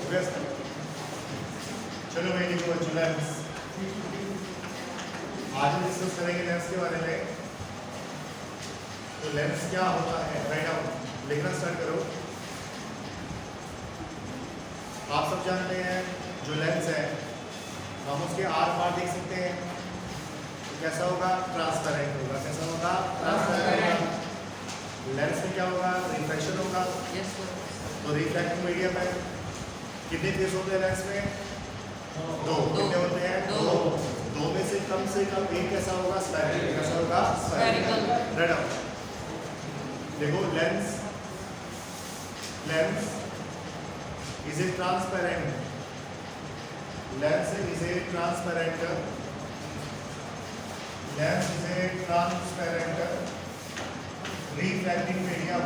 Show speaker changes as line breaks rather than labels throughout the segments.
व्यस्त। चलो भाई देखो बच्चों, लेंस आज हम डिस्कस करेंगे लेंस के बारे में। तो लेंस क्या होता है, राइट डाउन लिखना स्टार्ट करो। आप सब जानते हैं जो लेंस है हम उसके आर पार देख सकते हैं। तो कैसा होगा? ट्रांसपेरेंट होगा। कैसा होगा? ट्रांसपेरेंट। लेंस में क्या होगा? रिफ्लेक्शन होगा। तो रिफ्लेक्टिंग मीडियम है। कितने फेस होते हैं लेंस में? दो। कितने होते हैं? दो में से कम एक कैसा होगा? स्फेरिकल। कैसा होगा? स्फेरिकल। राइट डाउन देखो, lens is a transparent refracting medium.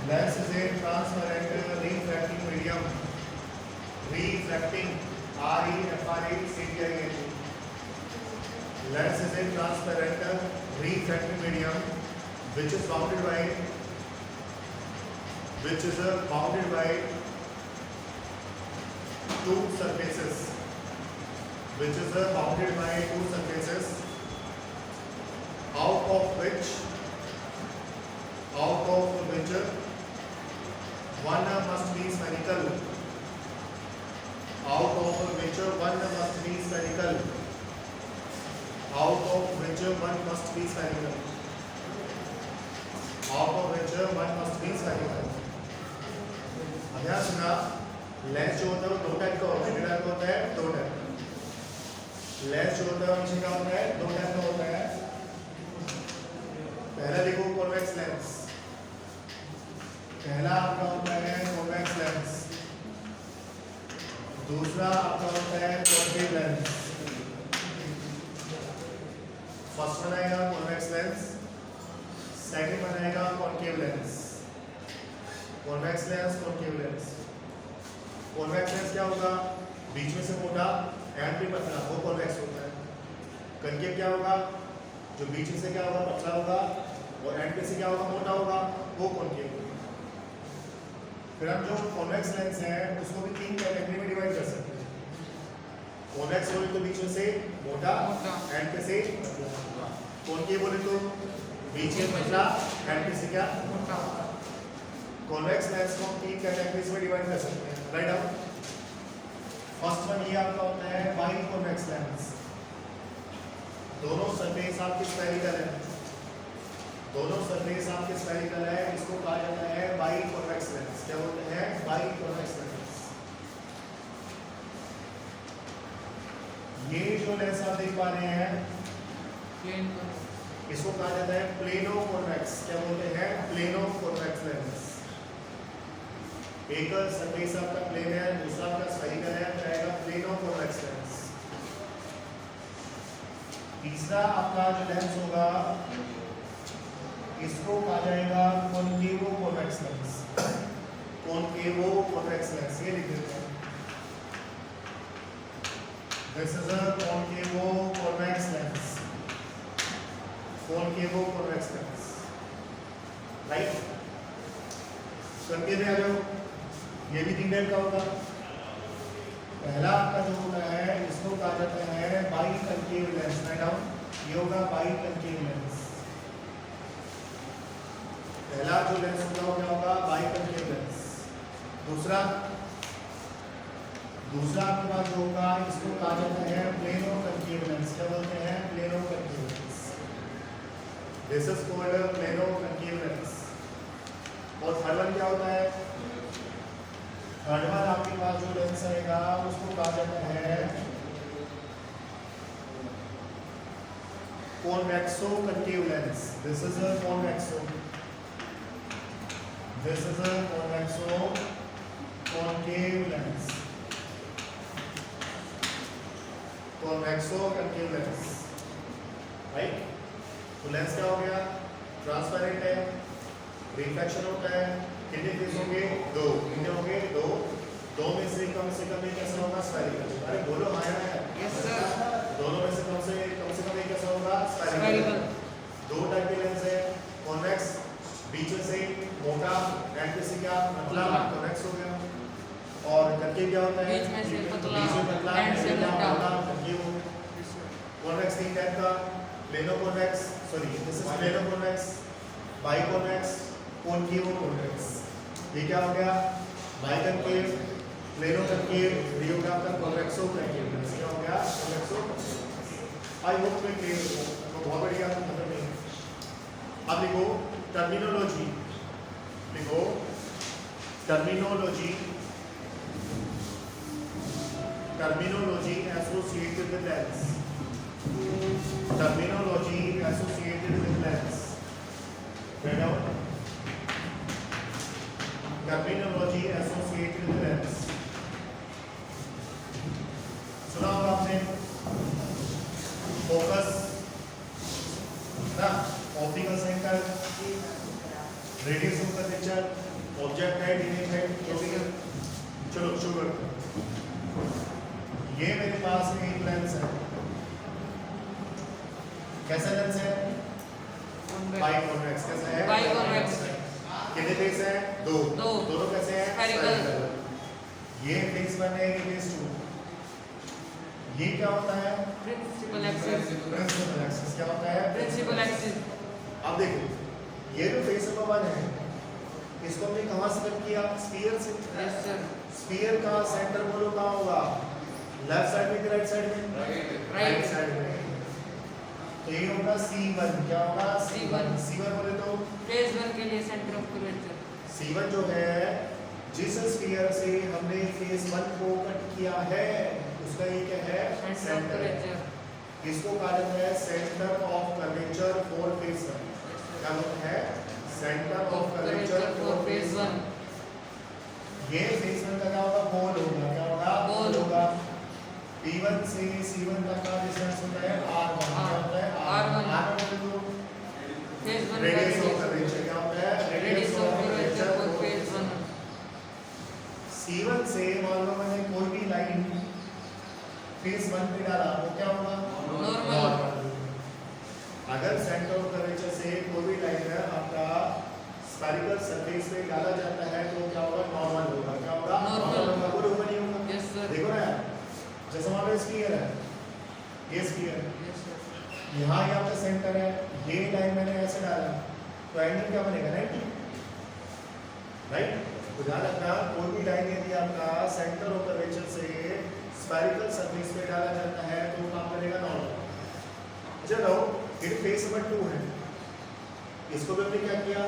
Lens is a transparent refracting medium. Refracting, R-E-F-R-A-C-T-I-N-G. Lens is a transparent refracting medium which is bounded by two surfaces. Out of which one must be spherical. Out of which one must be spherical. ध्यान सुना, lens जो होता है वो दो type का होता है। कितना टाइप का होता है? दो टाइप। लेंस जो होता है हमेशा क्या होता है? दो टाइप का होता है। पहला देखो कॉन्वेक्स लेंस। पहला आपका होता है कॉन्वेक्स लेंस। दूसरा आपका होता है कॉन्केव लेंस। फर्स्ट बनाएगा कॉन्वेक्स लेंस, सेकंड बनाएगा concave lens. Convex lens, concave lens. Convex lens क्या होगा? बीच में से मोटा एंड पे पतला, वो कॉन्वेक्स होता है। कॉन्केव क्या होगा? जो बीच में से क्या होगा? पतला होगा और एंड पे से क्या होगा? मोटा होगा, वो कॉन्केव होगा। फिर हम जो कॉन्वेक्स लेंस है उसको भी तीन कैटेगरी में डिवाइड कर सकते हैं। कॉन्वेक्स बोले तो बीच में से मोटा, एंड पे से पतला। कॉन्केव बोले तो बीच में पतला, एंड पे से क्या? मोटा। कॉन्वेक्स लेंस को हम तीन कैटेगरीज में डिवाइड कर सकते हैं, राइट डाउन। फर्स्ट वन ये आपका होता है बाई कॉन्वेक्स लेंस। दोनों सरफेस आपके स्फेरिकल है। इसको कहा जाता है बाई कॉन्वेक्स लेंस। क्या बोलते हैं? By convex lens. ये जो लेंस आप देख पा रहे हैं इसको कहा जाता है प्लेनो कॉन्वेक्स। क्या बोलते हैं? Plano convex lens. एक सरफेस आपका प्लेन है, दूसरा आपका स्फेरिकल है, तो आएगा प्लेनो कॉन्वेक्स लेंस। तीसरा आपका जो लेंस होगा इसको कहा जाएगा concavo convex lens. Concavo convex lens, ये लिख देते हैं। This is a concavo convex lens. Concavo convex lens, right. Concave आ जाओ, ये भी तीन टाइप का होगा। पहला आपका जो होता है इसको कहा जाता है by concave lens, write down. ये होगा बाई कॉन्केव लेंस। पहला जो लेंस होगा वो क्या होगा? By concave lens. दूसरा आपके पास जो होगा इसको कहा जाता है प्लेनो कॉन्केव लेंस। क्या बोलते हैं? Plano concave lens. This is called plano concave lens. और थर्ड वन क्या होता है? थर्ड वन आपके पास जो लेंस आएगा उसको कहा जाता है कॉन्वेक्सो concave lens. This is a कॉन्वेक्सो concave lens. कॉन्वेक्सो concave lens, right. तो लेंस क्या हो गया? ट्रांसपेरेंट है, रिफ्लेक्शन होता है। कितने फेस होंगे? दो। कितने होंगे? दो। दो में से कम एक कैसा होगा? स्फेरिकल। अरे बोलो हाँ या ना? Yes sir. दोनों में से कम एक कैसा होगा? स्फेरिकल। दो टाइप के लेंस है, कॉन्वेक्स बीच में से मोटा, एंड पे से क्या? पतला, कॉन्वेक्स हो गया। कंकेव क्या होता है?
बीच में से पतला,
बीच में पतला,
एंड से
क्या
मोटा।
होगा? कंकेव। कॉन्वेक्स तीन टाइप का, plano convex, sorry this is plano convex, by convex, concave convex. ये क्या हो गया? बाई कंकेव, प्लेनो कंकेव, ये हो गया आपका कॉन्वेक्सो कंकेव। क्या हो गया? कॉन्वेक्सो कंकेव। आई होप मैं क्लियर हूं, तो बहुत बढ़िया खत्म नहीं। अब लिखो टर्मिनोलॉजी, लिखो terminology, terminology associated with lens, terminology associated with lens. Terminology associated with lens सुना होगा आपने? फोकस ना, optical centre, radius of curvature, object है, इमेज है, जो भी है। चलो शुरू करते हैं। ये मेरे पास में एक लेंस है, कैसा लेंस है? By convex. कैसा है?
By convex.
कितने फेस है? दो। दोनों कैसे हैं?
स्फेरिकल।
ये फेस 1 है, ये फेस 2। ये क्या होता है?
Principal axis.
प्रिंसिपल एक्सिस क्या होता है?
Principal axis.
अब देखो, ये जो फेस नंबर 1 है, इसको हमने कहां से कट किया? स्फीयर से।
Yes sir.
स्फीयर का सेंटर बोलो कहां होगा? लेफ्ट साइड में कि राइट साइड में? राइट साइड में। तो ये होगा C1। क्या होगा?
C1।
C1 बोले तो
फेज 1 के लिए सेंटर ऑफ कर्वेचर।
C1 जो है, जिस स्फीयर से हमने फेस 1 को कट किया है, उसका ये क्या है?
Centre of curvature.
इसको कहा जाता है centre of curvature for face 1। क्या होता है? Centre of curvature for face 1। ये फेस 1 का क्या होगा? बोल होगा। क्या होगा?
बोल
होगा। P1 से C1 तक का डिस्टेंस होता है R1। क्या होता है?
R1।
R1 तो
फेज 1
रेडियस ऑफ कर्वेचर क्या होता है?
Radius of curvature for phase 1।
C1 से मान लो मैंने कोई भी लाइन फेस 1 पे डाला तो क्या होगा?
नॉर्मल।
अगर सेंटर ऑफ कर्वेचर से कोई भी लाइन है आपका स्फेरिकल सरफेस पे डाला जाता है तो क्या होगा? नॉर्मल होगा। क्या होगा?
नॉर्मल
होगा। वो ऊपर नहीं होगा।
Yes sir.
देखो ना, जैसे हमारे पास स्फीयर है, ये स्फीयर है,
यस सर।
यहाँ ये आपका सेंटर है, ये लाइन मैंने ऐसे डाला तो एंगल क्या बनेगा? 90। राइट? तो ध्यान रखना, कोई भी लाइन यदि आपका सेंटर ऑफ कर्वेचर से स्फेरिकल सरफेस पे डाला जाता है तो काम करेगा नॉर्मल। चलो, ये फेस नंबर 2 है, इसको भी हमने क्या किया?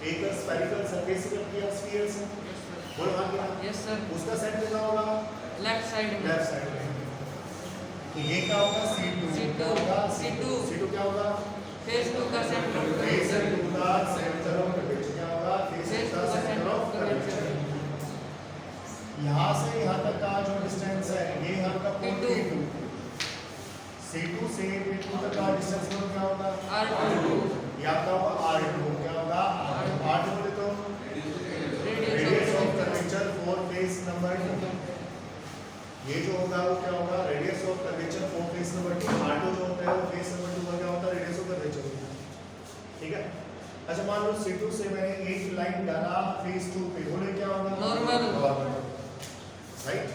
एक स्फेरिकल सरफेस से कट किया स्फीयर से। बोलो हाँ क्या?
Yes sir.
उसका सेंटर क्या होगा?
लेफ्ट साइड में।
लेफ्ट साइड में। तो ये क्या होगा? C2।
C2।
क्या होगा?
C2।
C2 क्या होगा?
फेज 2 का सेंटर ऑफ
फेस
कर्वेचर।
2 का सेंटर ऑफ कर्वेचर क्या होगा? फेस 2 का सेंटर ऑफ कर्वेचर। यहाँ से यहाँ तक का जो डिस्टेंस है, ये आपका कोण P2। C2 से P2 तक का डिस्टेंस कोण क्या होगा?
R2।
ये आपका होगा R2। क्या होगा? R2 बोले तो radius of curvature for face number 2। ये जो होगा वो क्या होगा? Radius of curvature for face number 2। R2 जो होता है वो फेस नंबर 2 का क्या होता है? रेडियस ऑफ कर्वेचर होता है। ठीक है? अच्छा मान लो C2 से मैंने एक लाइन डाला फेस 2 पे, बोले क्या होगा?
नॉर्मल।
राइट?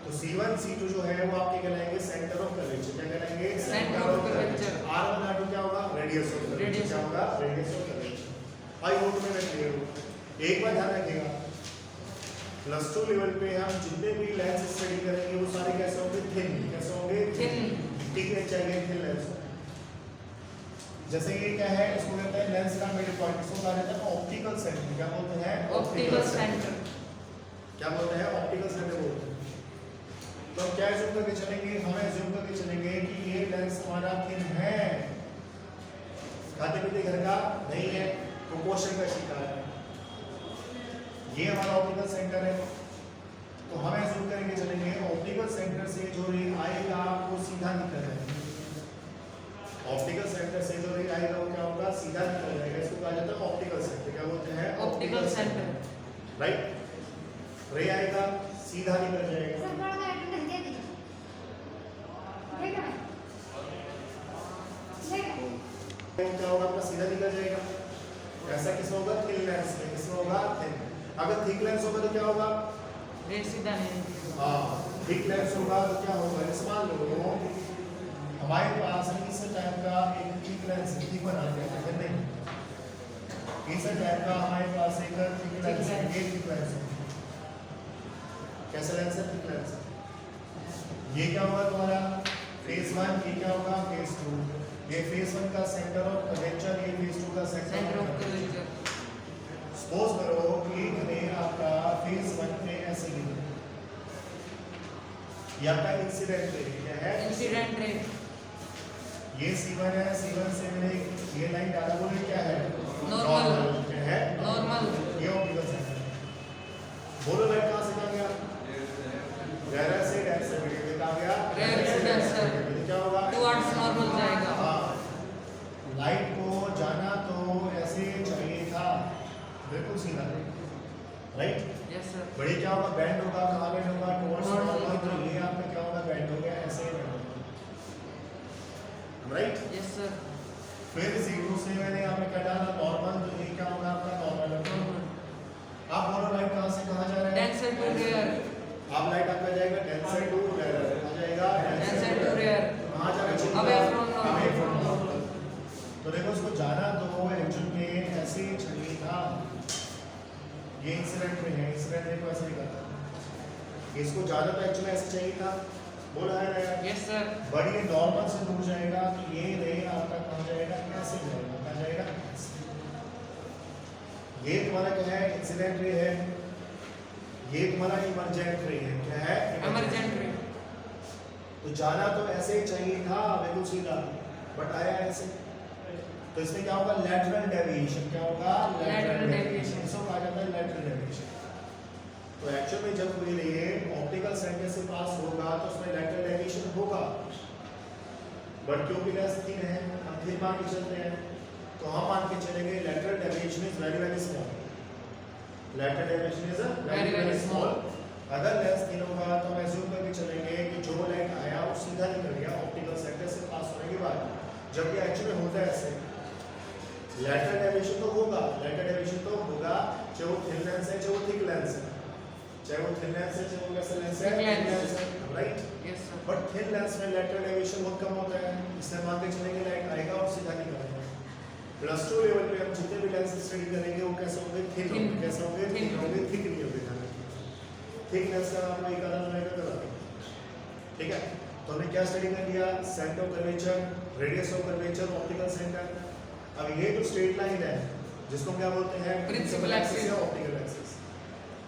तो C1 C2 जो है वो आपके कहलाएंगे सेंटर ऑफ कर्वेचर। क्या कहलाएंगे?
Centre of curvature.
R1 R2 क्या होगा? Radius of curvature. क्या होगा? Radius of curvature. I hope मैं क्लियर हूं। एक बात ध्यान रखिएगा, +2 लेवल पे हम जितने भी लेंस स्टडी करेंगे वो सारे कैसे होंगे? थिन। कैसे होंगे?
थिन।
ठीक है, चाहिए थिन लेंस। जैसे ये क्या है? इसको कहते हैं लेंस का मिड पॉइंट। इसको कहा जाता है ऑप्टिकल सेंटर। क्या बोलते हैं?
Optical centre.
क्या बोलते हैं? ऑप्टिकल सेंटर बोलते हैं। तो हम क्या एज्यूम करके चलेंगे? हमें एज्यूम करके चलेंगे कि ये लेंस हमारा थिन है, खाते पीते घर का नहीं है, प्रोपोर्शन का शिकार है। ये हमारा ऑप्टिकल सेंटर है। तो हम एज्यूम करेंगे चलेंगे ऑप्टिकल सेंटर से जो रे आएगा वो सीधा निकल जाएगा। ऑप्टिकल सेंटर से जो रे आएगा वो क्या होगा? सीधा निकल जाएगा। इसको कहा जाता है ऑप्टिकल सेंटर। क्या बोलते हैं?
Optical centre.
राइट? रे आएगा, सीधा निकल जाएगा। क्या होगा? आपका सीधा निकल जाएगा। ऐसा किसमें होगा? थिन लेंस में। किसमें होगा? थिन। अगर थिक लेंस होगा तो क्या होगा?
रे सीधा नहीं दिखेगा।
हाँ थिक लेंस होगा तो क्या होगा, इस मान लो हमारे पास इस टाइप का एक थिक लेंस ठीक बनाते हैं फिर नहीं, इस टाइप का हमारे पास एक थिक लेंस है, ये थिक लेंस है, कैसा लेंस है, थिक लेंस। ये क्या होगा तुम्हारा फेस 1, ये क्या होगा फेस 2, ये फेस 1 का सेंटर ऑफ कर्वेचर, ये फेस 2 का
centre of
centre.
Curvature.
Suppose करो कि मैंने आपका फेस 1 पे ऐसे लिखा, ये आपका इंसिडेंट रे क्या है,
इंसिडेंट रे।
ये C1 है, C1 से मैंने ये लाइन डाला, बोले क्या है
नॉर्मल।
क्या है
नॉर्मल।
ये ऑप्टिकल सेंटर है। बोलो लाइट कहाँ से कहाँ गया, रेयर से डेंसर में कहाँ गया,
रेयर से डेंसर।
तो क्या होगा
टुवर्ड्स नॉर्मल जाएगा।
हाँ लाइट को जाना तो ऐसे चाहिए था, बिल्कुल सीधा राइट।
Yes sir.
बड़ी क्या होगा बैंड होगा, कहाँ बैंड होगा टुवर्ड्स नॉर्मल, तो ये आपका क्या होगा बैंड हो गया, ऐसे ही बैंड होगा राइट।
Yes sir.
फिर C2 से मैंने यहाँ पे क्या डाला नॉर्मल, तो ये क्या होगा आपका नॉर्मल होगा। आप बोलो लाइट कहाँ से कहाँ जा रहा है,
डेंसर टू रेयर।
आप लाइट आपका जाएगा डेंसर टू रेयर, कहाँ जाएगा
डेंसर टू रेयर।
कहाँ जाएगा
Away from normal।
Away from normal। तो देखो उसको जाना तो एक्चुअल में ऐसे ही चाहिए था, ये इंसिडेंट में है, इंसिडेंट में को ऐसे नहीं करता, इसको जाना तो एक्चुअली ऐसे चाहिए था, बोला है ना यार।
Yes sir.
बट ये नॉर्मल से दूर जाएगा तो ये रे आपका कहाँ जाएगा, कैसे जाएगा, कहाँ जाएगा, ये तुम्हारा क्या है इंसिडेंट रे है, ये तुम्हारा इमरजेंट रे है, क्या है
इमरजेंट रे।
तो जाना तो ऐसे ही चाहिए था बिल्कुल सीधा, बट आया ऐसे, तो इसमें क्या होगा लैटरल डेविएशन, क्या होगा
Lateral deviation।
इसको कहा जाता है लैटरल डेविएशन। तो एक्चुअल में जब कोई रे ऑप्टिकल सेंटर से पास होगा तो उसमें लैटरल डेविएशन होगा, बट क्योंकि लेंस थिन है हम थिन मान के चलते हैं, तो हम मान के चलेंगे lateral deviation is very very small, lateral deviation is very very small. अगर लेंस थिन होगा तो हम एज्यूम करके चलेंगे कि जो लाइट आया वो सीधा निकल गया ऑप्टिकल सेंटर से पास होने के बाद, जबकि एक्चुअली होता है ऐसे, लैटरल डेविएशन तो होगा, लैटरल डेविएशन तो होगा चाहे वो थिन लेंस है चाहे वो थिक लेंस है, चाहे वो थिन लेंस है चाहे वो कैसा लेंस है,
Thick lens।
Right.
Yes sir.
But thin lens में लैटरल डेविएशन बहुत कम होता है, इसलिए मान के चलेंगे लाइट आएगा और सीधा निकलेगा। प्लस 2 लेवल पे हम जितने भी लेंस स्टडी करेंगे वो कैसे होंगे, थिन होंगे, कैसे होंगे, थिन होंगे, थिक नहीं होंगे। थिक लेंस का आपको एक आधा रहेगा कलर, ठीक है। तो हमने क्या स्टडी कर लिया, centre of curvature, radius of curvature, optical centre. अब ये जो स्ट्रेट लाइन है जिसको क्या बोलते हैं
प्रिंसिपल एक्सिस
या ऑप्टिकल एक्सिस,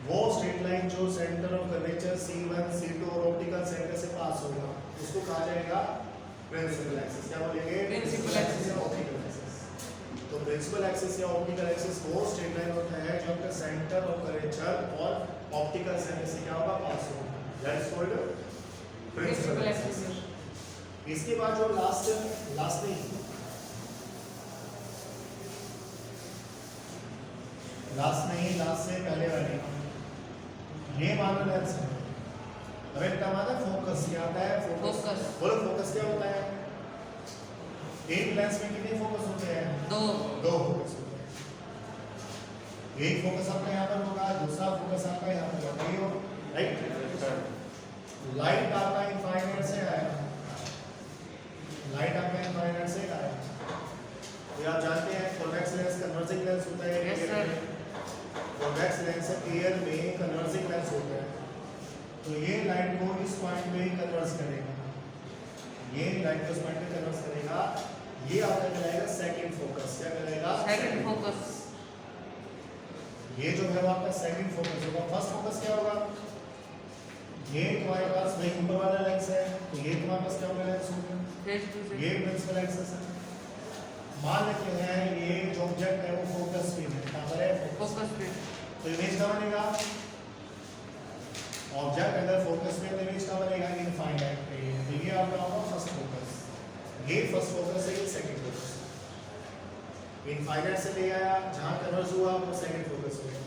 वो स्ट्रेट लाइन जो centre of curvature C1 C2 और ऑप्टिकल सेंटर से पास होगा उसको कहा जाएगा प्रिंसिपल एक्सिस। क्या बोलेंगे,
Principal axis
या ऑप्टिकल एक्सिस। तो प्रिंसिपल एक्सिस या ऑप्टिकल एक्सिस वो स्ट्रेट लाइन होता है जो आपका सेंटर ऑफ कर्वेचर और ऑप्टिकल सेंटर से क्या होगा पास होगा, that is called
principal axis.
इसके बाद जो लास्ट नहीं लास्ट से पहले वाले ये मानो लेंस है। अब एक टर्म आता है फोकस, क्या आता है
फोकस।
बोलो फोकस क्या होता है, एक लेंस में कितने फोकस होते हैं,
दो।
दो फोकस होते हैं। एक फोकस आपका यहाँ पर होगा, दूसरा फोकस आपका यहाँ पर होगा, ये हो राइट। लाइट आपका इनफाइनाइट से आएगा, लाइट आपका इनफाइनाइट से आएगा, तो आप जानते हैं कॉन्वेक्स लेंस कन्वर्जिंग लेंस होता है।
Yes sir.
Convex lens air में कन्वर्जिंग लेंस होता है, तो ये लाइट को इस पॉइंट पे कन्वर्स करेगा, ये लाइट को इस पॉइंट पे कन्वर्स करेगा, ये आपका कहलाएगा सेकंड फोकस। क्या कहलाएगा,
सेकंड फोकस।
ये जो है वो आपका सेकंड फोकस होगा। फर्स्ट फोकस क्या होगा, ये तुम्हारे पास वही ऊपर वाला लेंस है, तो ये तुम्हारे पास क्या होगा लेंस होगा,
फेस टू से।
ये प्रिंसिपल एक्सिस है। मान लेते हैं ये जो ऑब्जेक्ट है वो फोकस पे है, कहां पर है,
फोकस पे।
तो इमेज कहां बनेगा, ऑब्जेक्ट अगर फोकस पे है तो इमेज कहां बनेगा, इनफाइनाइट पे। तो ये आपका होगा फर्स्ट फोकस, ये फर्स्ट फोकस है, ये सेकंड फोकस। इनफाइनाइट से ले आया, जहां कन्वर्ज हुआ वो सेकंड फोकस हो गया।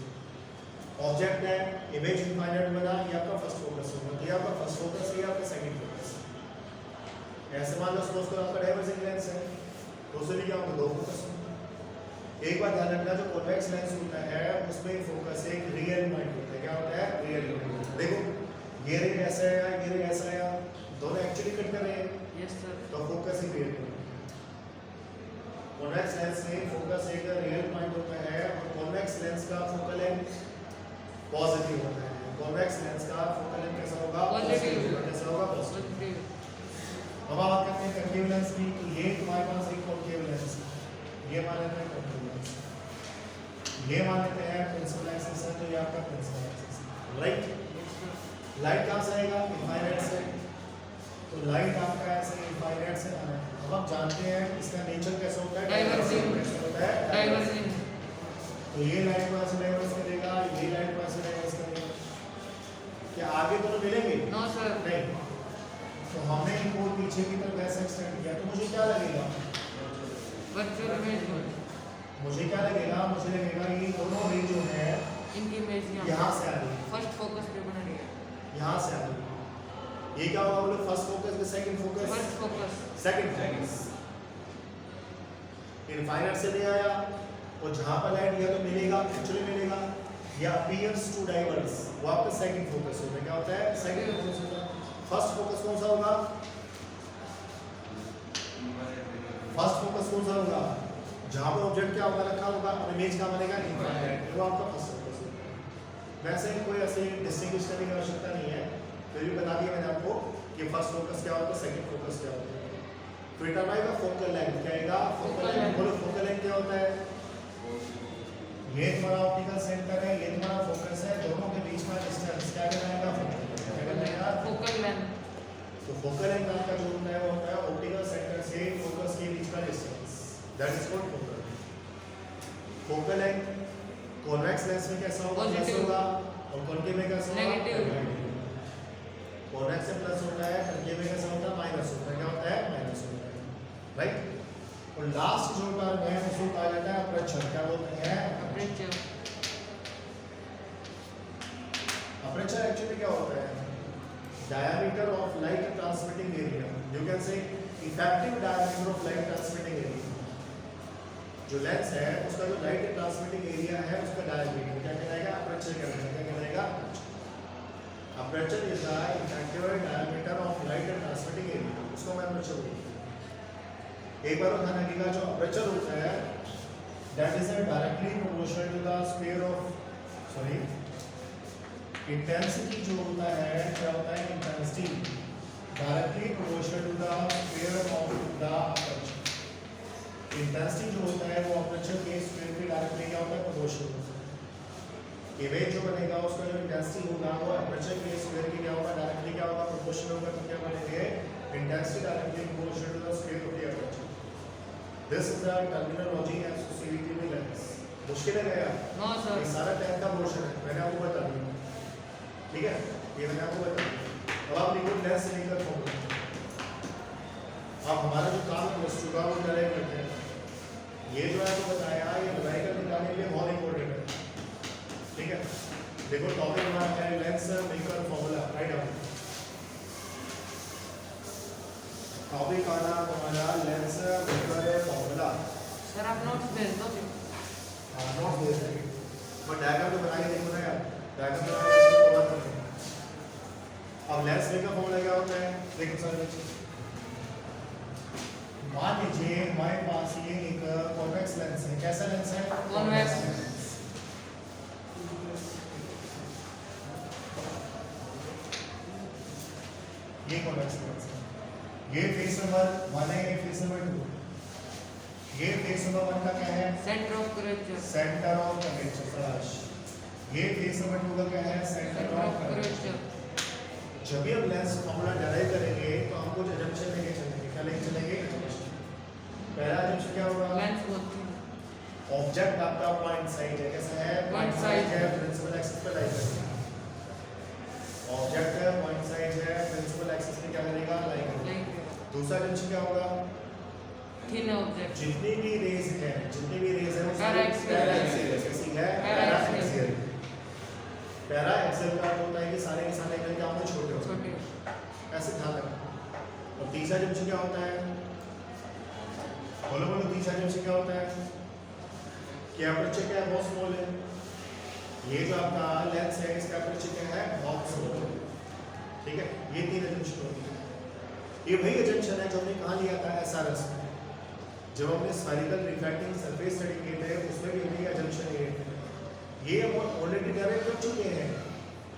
ऑब्जेक्ट है, इमेज इनफाइनाइट बना, ये आपका फर्स्ट फोकस होगा, तो ये आपका फर्स्ट फोकस है, ये आपका सेकंड फोकस। ऐसे मान लो सपोज करो आपका डाइवर्जिंग लेंस है, तो उससे भी क्या होगा, दो फोकस होंगे। एक बात ध्यान रखना, जो कॉन्वेक्स लेंस होता है उसमें फोकस एक रियल पॉइंट होता है। क्या होता है, रियल पॉइंट। देखो कॉन्वेक्स लेंस में फोकस एक रियल पॉइंट होता है और कॉन्वेक्स लेंस का फोकल लेंथ पॉजिटिव होता है। कॉन्वेक्स लेंस का फोकल लेंथ कैसा होगा?
Positive।
कैसा होगा? पॉजिटिव।
पॉजिटिव।
अब बात करते हैं कंकेव लेंस की। तो ये तुम्हारे पास एक कॉन्केव लेंस है, ये मान लेते हैं कॉन्केव लेंस, ये मान लेते हैं प्रिंसिपल एक्सिस है, तो ये आपका प्रिंसिपल एक्सिस है, राइट। लाइट कहाँ से आएगा? इनफाइनाइट से। तो लाइट आपका ऐसे इनफाइनाइट से आना है। अब आप जानते हैं इसका नेचर कैसा होता है?
डाइवर्जिंग।
कैसा होता है?
डाइवर्जिंग।
तो ये लाइट को ऐसे डाइवर्स करेगा, ये लाइट को ऐसे डाइवर्स करेगा। क्या आगे दोनों मिलेंगे?
No sir.
नहीं। तो हमने इनको पीछे की तरफ ऐसे एक्सटेंड किया, तो मुझे क्या लगेगा?
Virtual image.
मुझे क्या लगेगा? मुझे लगेगा ये दोनों रे जो है
इनकी इमेज
यहाँ से आ रही है,
फर्स्ट फोकस पे बना रही है।
यहाँ से आ रही है। ये क्या होगा बोलो? फर्स्ट फोकस के second focus,
first focus.
Second focus. Infinite से ले आया और जहाँ पर लाइट गया तो मिलेगा, एक्चुअली मिलेगा, या अपीयर्स टू डाइवर्स, वो आपका सेकंड फोकस होता है। क्या होता है? सेकंड फोकस होता है। फर्स्ट फोकस कौन सा होगा? फर्स्ट फोकस कौन सा होगा? जहाँ पर ऑब्जेक्ट क्या होगा? रखा होगा, और इमेज का बनेगा इनफाइनाइट, वो आपका फर्स्ट फोकस होता है। वैसे कोई ऐसे डिस्टिंग्विश करने की आवश्यकता नहीं है, फिर भी बता दिया मैंने आपको कि फर्स्ट फोकस क्या होता है, सेकंड फोकस क्या होता है। फिर आएगा फोकल लेंथ, क्या आएगा? Focal length. बोलो फोकल लेंथ क्या होता है? ये तुम्हारा ऑप्टिकल सेंटर है, ये तुम्हारा फोकस है, दोनों के बीच का डिस्टेंस क्या कहलाएगा? क्या कहलाएगा?
Focal length.
तो फोकल लेंथ आपका जो होता है वो होता है ऑप्टिकल सेंटर से फोकस के बीच का distance, that is called focal. Focal length convex lens में कैसा होगा? Plus
Positive।
होगा, और कॉन्केव में कैसा होगा?
Negative।
कॉन्वेक्स में प्लस होता है, कॉन्केव में कैसा होता है? माइनस होता है। क्या होता है? माइनस होता है, राइट। और लास्ट जो टर्म है उसको कहा जाता है अपर्चर। क्या बोलते हैं?
अपर्चर।
अपर्चर एक्चुअली क्या होता है? Diameter of light transmitting area, you can say effective diameter of light transmitting area. जो लेंस है उसका जो लाइट ट्रांसमिटिंग एरिया है उसका डायमीटर क्या कहलाएगा? अपर्चर कहलाएगा। क्या कहलाएगा? Aperture is the effective diameter of light transmitting area, उसको मैं अपर्चर बोलता हूं। एक बार ध्यान रखिएगा, जो अपर्चर होता है that is directly proportional to the square of sorry intensity. जो होता है क्या होता है? Intensity directly proportional to the square of the aperture. Intensity जो होता है वो अपर्चर के स्क्वायर के डायरेक्टली क्या होता है? प्रोपोर्शनल होता है। इमेज जो बनेगा उसका जो इंटेंसिटी होगा वो अपर्चर के स्क्वायर के क्या होगा? डायरेक्टली क्या होगा? प्रोपोर्शनल होगा। तो क्या बनेंगे? Intensity directly proportional to the square of the aperture. This is the terminology associated with lens. मुश्किल है क्या?
No sir.
ये सारा टेंथ का पोर्शन है, मैंने आपको बता दिया, ठीक है? ये मैंने आपको बता दिया। अब आप लिखो लेंस से लेकर फॉर्मूला। अब हमारा जो काम है प्लस 2 का वो डायरेक्ट करते हैं। ये जो है आपको बताया, ये न्यूमेरिकल निकालने के लिए बहुत इंपॉर्टेंट है, ठीक है? देखो टॉपिक हमारा है lens maker formula, write down. Topic का नाम हमारा लेंस मेकर फॉर्मूला।
सर आप नोट्स भेज दो।
नोट दे देंगे, बट डायग्राम तो बना के देखो ना यार, डायग्राम बना के इसको फॉलो करते हैं। अब लेंस मेकर फॉर्मूला क्या होता है? देखो सर बच्चे, मान लीजिए हमारे पास ये एक कॉन्वेक्स लेंस है। कैसा लेंस है?
कॉन्वेक्स।
ये कॉन्वेक्स लेंस है। ये फेस नंबर 1 है, ये फेस नंबर 2। ये फेस नंबर 1 का क्या है?
Centre of curvature.
Centre of curvature. शाबाश। ये फेस नंबर 2 का क्या है? Centre of curvature. जब भी हम लेंस फॉर्मूला डराइव करेंगे तो हम कुछ assumption लेके चलेंगे। क्या लेके चलेंगे? पहला assumption क्या होगा?
लेंस होती है।
ऑब्जेक्ट आपका पॉइंट साइज है। कैसा है?
पॉइंट साइज
है, प्रिंसिपल एक्सिस पे लाई करेगा। ऑब्जेक्ट है, पॉइंट साइज है, प्रिंसिपल एक्सिस पे क्या करेगा? लाई करेगा। दूसरा assumption क्या होगा?
Thin object.
जितनी भी रेज है वो
पैराएक्सियल है।
कैसी है?
पैराएक्सियल।
पैराएक्सियल का अर्थ होता है कि सारे के सारे एंगल क्या होते हैं? छोटे होते
छोटे।
हैं। ऐसे ध्यान रखना। और तीसरा assumption क्या होता है? बोलो बोलो, तीसरा assumption क्या होता है? कि एपर्चर क्या है? बहुत स्मॉल है। ये जो आपका लेंस है इसका एपर्चर क्या है? बहुत स्मॉल है, ठीक है? ये तीन assumption होती है। ये वही assumption है जो हमने कहाँ लिया था? एसआरएस में। जब हमने स्फेरिकल रिफ्रैक्टिंग सरफेस स्टडी किए थे उसमें भी हमने जंक्शन ये हम ऑलरेडी डायरेक्ट कर चुके हैं।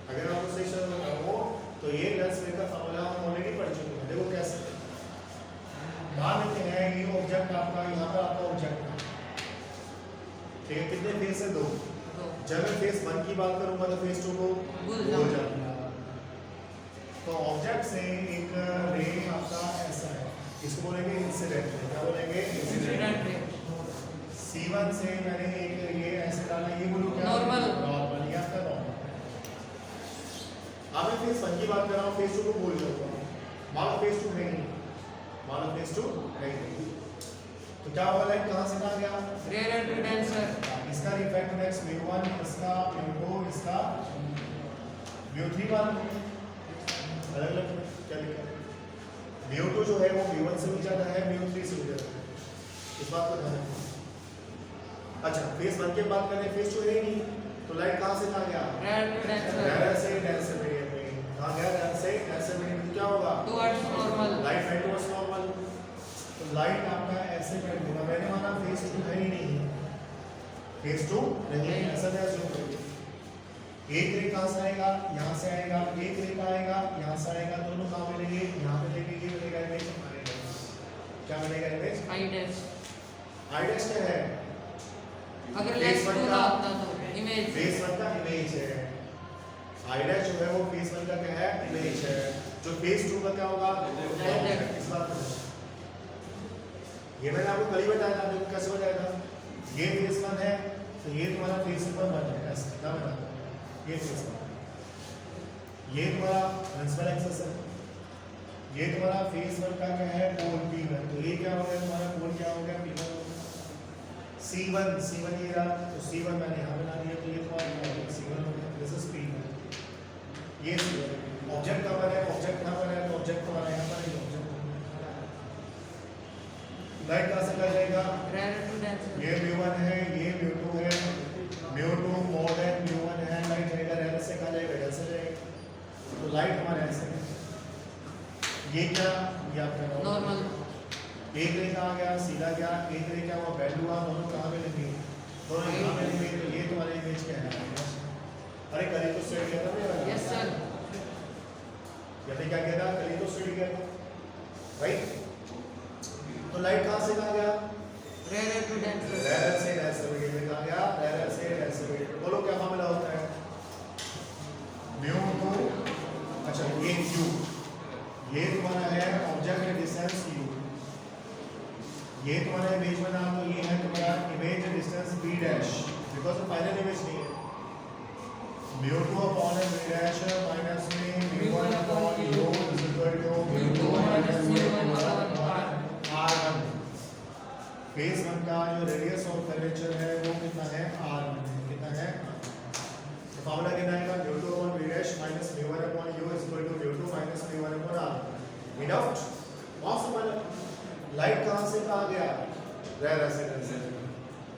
अगर आप उसे हो तो ये लेंस का फॉर्मूला हम ऑलरेडी पढ़ चुके हैं। देखो कैसे मान लेते हैं ये ऑब्जेक्ट आपका, यहाँ पर आपका ऑब्जेक्ट है, ठीक है, कितने फेस है? 2। जब मैं फेस 1 की बात करूंगा तो फेस 2 को भूल जाऊंगा। तो ऑब्जेक्ट से एक रे आपका ऐसा है, इसको बोलेंगे इंसिडेंट रे। क्या बोलेंगे? Incident ray. C1 से मैंने एक ये ऐसे डाला, ये बोलूं क्या?
नॉर्मल।
नॉर्मल, ये आपका नॉर्मल। अब मैं फेस 1 की बात कर रहा हूँ, फेस 2 को भूल जाऊंगा। मान लो फेस 2 है नहीं, मान लो फेस 2 है नहीं, तो क्या होगा? लाइट कहाँ से कहाँ गया?
Rare and denser.
इसका रिफ्रैक्टिव इंडेक्स mu1, इसका mu2, इसका mu3 मान लो। अलग-अलग क्या लिखा है? mu2 जो है वो mu1 से भी ज्यादा है, mu3 से भी ज्यादा है। इस बात को ध्यान रखना। अच्छा, फेस 1 की बात करें, फेस 2 है ही नहीं, तो लाइट कहाँ से कहाँ गया? रेयर से डेंसर मीडियम में। कहाँ गया? रेयर से डेंसर मीडियम में। क्या होगा?
Towards normal.
Light head towards normal. तो लाइट आपका ऐसे बेंड होगा। मैंने माना फेस 2 है ही नहीं, फेस 2 नहीं है, ऐसा मैं अज्यूम करूंगा। एक रे कहाँ से आएगा? यहाँ से आएगा। एक रे का आएगा, यहाँ से आएगा। दोनों कहाँ मिलेंगे? यहाँ मिलेंगे। ये मिलेगा इमेज। क्या मिलेगा? Image.
I dash.
I dash क्या है?
अगर लेंस पूरा होता तो इमेज।
फेस 1 का इमेज है। आई डैश जो है वो फेस 1 का क्या है? इमेज है। जो फेस 2 का क्या होगा? इस बात को ये मैंने आपको कल ही बताया था। देखो कैसे बताया था। ये फेस 1 है तो ये तुम्हारा फेस 1 है। ऐसे क्या बताया? ये फेस 1, ये तुम्हारा प्रिंसिपल एक्सिस है। ये तुम्हारा फेस 1 का क्या है? पोल P1। तो ये क्या हो गया? तुम्हारा पोल क्या हो गया? P1। C1 ये रहा, तो C1 मैंने यहाँ बना दिया, तो ये तुम्हारा C1 हो गया। This is P1। ये C1 ऑब्जेक्ट कहाँ पर है? ऑब्जेक्ट कहाँ पर है? तो ऑब्जेक्ट तुम्हारा यहाँ पर है। ऑब्जेक्ट लाइट कहाँ से कहाँ जाएगा? ये mu1 है, ये mu2 है। mu2 मोर देन mu1 है। लाइट जाएगा रेयर से कहाँ जाएगा? रेयर से जाएगा। तो लाइट हमारे ऐसे है। ये क्या? ये आपका
नॉर्मल।
एक रे कहाँ गया? सीधा गया। एक रे क्या हुआ? बेंड हुआ। दोनों कहाँ मिलेंगे? दोनों यहाँ मिलेंगे। तो ये तुम्हारी इमेज क्या है? अरे कल ही तो स्टडी किया था मेरा।
Yes sir.
क्या किया था? कल ही तो स्टडी किया था, राइट? तो लाइट कहाँ से कहाँ गया?
Rare to denser.
रेयर से डेंसर मीडियम में कहाँ गया? रेयर से डेंसर मीडियम। बोलो क्या फॉर्मूला होता है? mu2, अच्छा ये q, ये तुम्हारा है ऑब्जेक्ट डिस्टेंस q, ये तुम्हारा इमेज बना, तो ये है तुम्हारा image distance b dash, because final image नहीं है। mu2 upon b dash minus में mu1 upon u is equal to mu2 minus mu1 upon r1। Face 1 का जो रेडियस ऑफ कर्वेचर है वो कितना है? r1 है। कितना है? तो फार्मूला कितना आएगा? mu2 upon b dash minus mu1 upon u is equal to mu2 minus mu1 upon r। मीन आउट बहुत समझ। लाइट कहाँ से कहाँ गया? रेयर से डेंसर,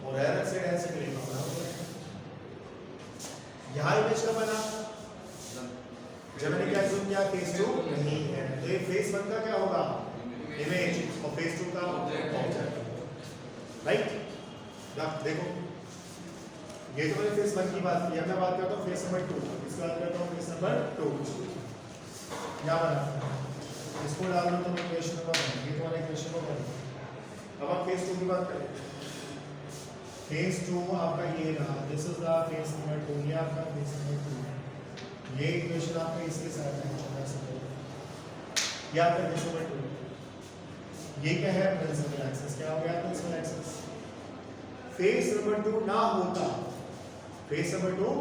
और रेयर से डेंसर के लिए यहाँ इमेज का बना। जब मैंने क्या जूम किया? फेस 2 नहीं है, तो ये फेस 1 का क्या होगा? इमेज, और फेस 2 का ऑब्जेक्ट, राइट? देखो ये तो मैंने फेस 1 की बात की। अब मैं बात करता हूँ फेस नंबर 2। इसकी बात करता हूँ फेस नंबर 2। क्या बना? इसको डाल दो तो मैं इक्वेशन नंबर 1, ये तुम्हारा इक्वेशन नंबर 1। अब आप फेस 2 की बात करें। फेस 2 आपका ये रहा, this is the face number 2। ये आपका फेस नंबर 2 है। ये इक्वेशन आपका इसके साथ है, छोटा सा ये आपका फेस नंबर 2। ये क्या है? Principal axis. क्या हो गया? Principal axis. फेस नंबर 2 ना होता, फेस नंबर 2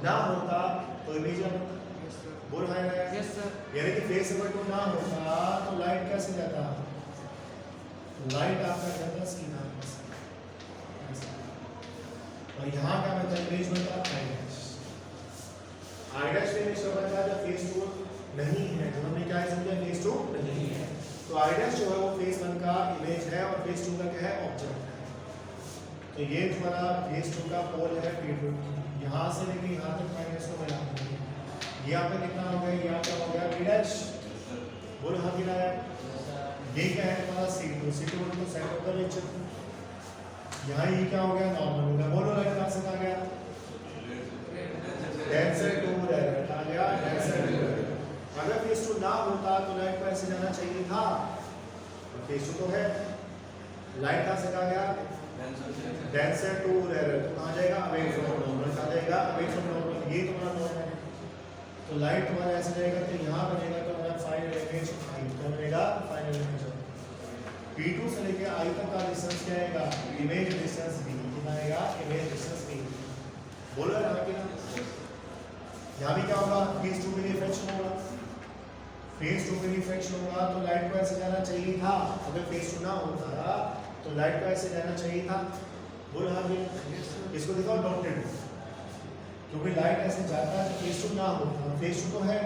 ना होता तो इमेज बोल रहा है।
Yes sir.
यानी कि फेस नंबर 2 ना होता तो लाइट कैसे जाता? लाइट आपका जाता सीधा, और यहाँ क्या बनता है? इमेज बनता है I dash. I dash image का बनता है जब फेस 2 नहीं है। जब हमने क्या समझा? फेस 2 नहीं है, तो आई डैश जो है वो फेस 1 का इमेज है, और फेस 2 का क्या है? ऑब्जेक्ट है। तो ये तुम्हारा फेस 2 का पोल है P2। यहाँ से लेके यहाँ तक माइनस को मिला देंगे। ये आपका कितना हो गया? ये आपका हो गया b डैश। बोलो हाँ कितना है? ये क्या है हमारा C2 C2 तो सेंटर ऑफ द रीजन। यहाँ ये क्या हो गया नॉर्मल हो गया। बोलो लाइन कहाँ से कहाँ गया डेंसर टू रेयर कहाँ गया डेंसर टू रेयर। अगर फेज 2 ना होता तो लाइट को ऐसे जाना चाहिए था। फेज 2 तो है लाइट कहाँ से कहाँ गया डेंसर टू रेयर तो कहाँ जाएगा अवे फ्रॉम नॉर्मल कहाँ जाएगा अवे फ्रॉम नॉर्मल। ये तुम्हारा नॉर्मल है तो लाइट तुम्हारा ऐसे जाएगा तो यहाँ बनेगा तो हमारा फाइनल इमेज आई तो बनेगा फाइनल इमेज P2 से लेके I तक का डिस्टेंस क्या आएगा इमेज डिस्टेंस B कितना आएगा इमेज डिस्टेंस B। बोलो यहाँ के ना यहाँ भी क्या होगा फेज 2 के लिए रिफ्लेक्शन होगा। फेज 2 के लिए रिफ्लेक्शन होगा तो लाइट को ऐसे जाना चाहिए था। अगर फेज 2 ना होता तो लाइट को ऐसे जाना चाहिए था। बोलो हाँ भी इसको दिखाओ डॉटेड क्योंकि लाइट ऐसे जाता है तो फेज 2 ना होता। फेज 2 तो है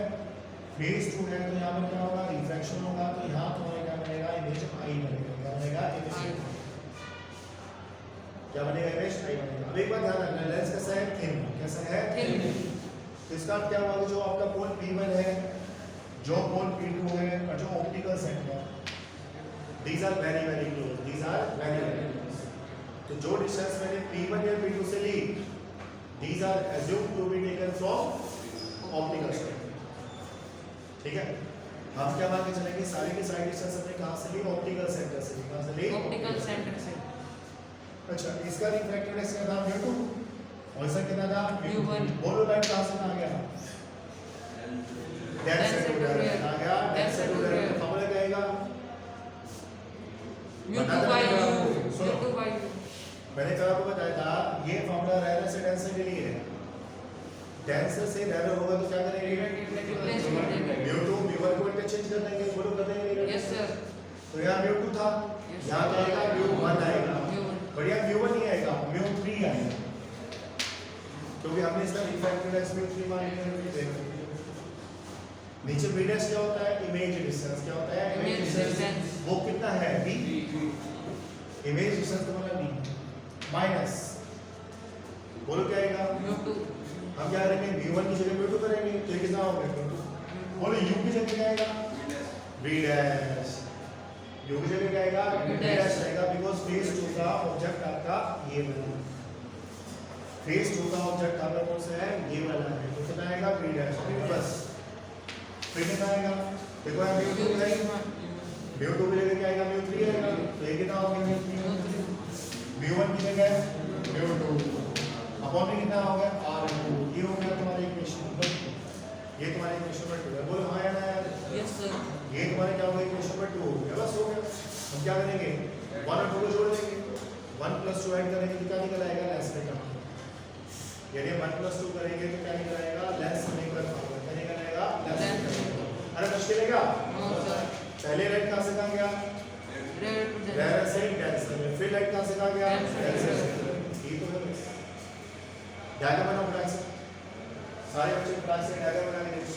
फेज 2 है तो यहाँ पर क्या होगा रिफ्लेक्शन होगा तो यहाँ तुम्हारा क्या बनेगा इमेज आई बनेगा। क्या बनेगा इमेज क्या बनेगा इमेज आई बनेगा। अब एक बात ध्यान रखना लेंस कैसा है थिन कैसा है थिन। तो इसका क्या होगा जो आपका पोल P1 है जो पोल P2 है और जो ऑप्टिकल सेट है these are very very close these are very very close। तो जो डिस्टेंस मैंने P1 या P2 से ली these are assumed to be taken from optical set। ठीक है हम क्या मान के चलेंगे सारे के सारे डिस्टेंस हमने कहाँ से ली ऑप्टिकल सेंटर से। कहाँ से ली
ऑप्टिकल सेंटर से।
अच्छा इसका रिफ्रैक्टिव इंडेक्स क्या था mu2 और इसका कितना था
mu1।
बोलो लाइट कहाँ से कहाँ गया डेंसर टू रेयर कहाँ गया डेंसर टू रेयर। फॉर्मूला क्या आएगा
mu2 by u mu2 by u।
मैंने कल आपको बताया था ये फॉर्मूला रेयर से डेंसर के लिए है। डेंसर से रेयर होगा तो क्या करेंगे
रिप्लेस कर देंगे
mu2 mu1 को इंटरचेंज कर देंगे। बोलो कर देंगे
यस सर।
तो यहाँ mu2 था यहाँ क्या आएगा mu1 आएगा बढ़िया mu1 नहीं आएगा mu3 आएगा क्योंकि हमने इसका रिफ्रैक्टिव इंडेक्स mu3 मान लिया। नीचे b डैश क्या होता है इमेज डिस्टेंस क्या होता है
इमेज डिस्टेंस
वो कितना है b इमेज डिस्टेंस तो मतलब b माइनस बोलो क्या आएगा
mu2
हम क्या करेंगे v1 की जगह v2 करेंगे तो ये कितना होगा बोलो u की जगह क्या आएगा b डैश u की जगह क्या आएगा b डैश आएगा बिकॉज़ फेज 2 का ऑब्जेक्ट आपका ये वाला फेज 2 का ऑब्जेक्ट आपका कौन सा है ये वाला है तो कितना आएगा b डैश बस फिर कितना आएगा देखो यहाँ mu2 है mu2 की जगह क्या आएगा mu3 आएगा तो ये कितना हो गया mu1 की जगह mu2 अपॉन में कितना हो गया r2 ये हो गया तुम्हारा इक्वेशन नंबर ये तुम्हारा इक्वेशन नंबर 2 है। बोलो हाँ या ना यार
यस सर।
ये तुम्हारे क्या होगा इक्वेशन नंबर 2 हो गया बस हो गया। हम क्या करेंगे 1 और 2 को जोड़ देंगे 1 + 2 ऐड करेंगे तो क्या निकल आएगा लेस निकल यानी 1 + 2 करेंगे तो क्या निकल आएगा लेस निकल आएगा क्या निकल आएगा लेस निकल। अरे मुश्किल है क्या
नो सर।
पहले लाइट कहाँ से कहाँ गया रेयर से डेंसर में फिर लाइट कहाँ से कहाँ गया डेंसर से। ये तो है डायग्राम बनाओ फ्रैक्शन सारे बच्चे फ्रैक्शन डायग्राम बना के देखो।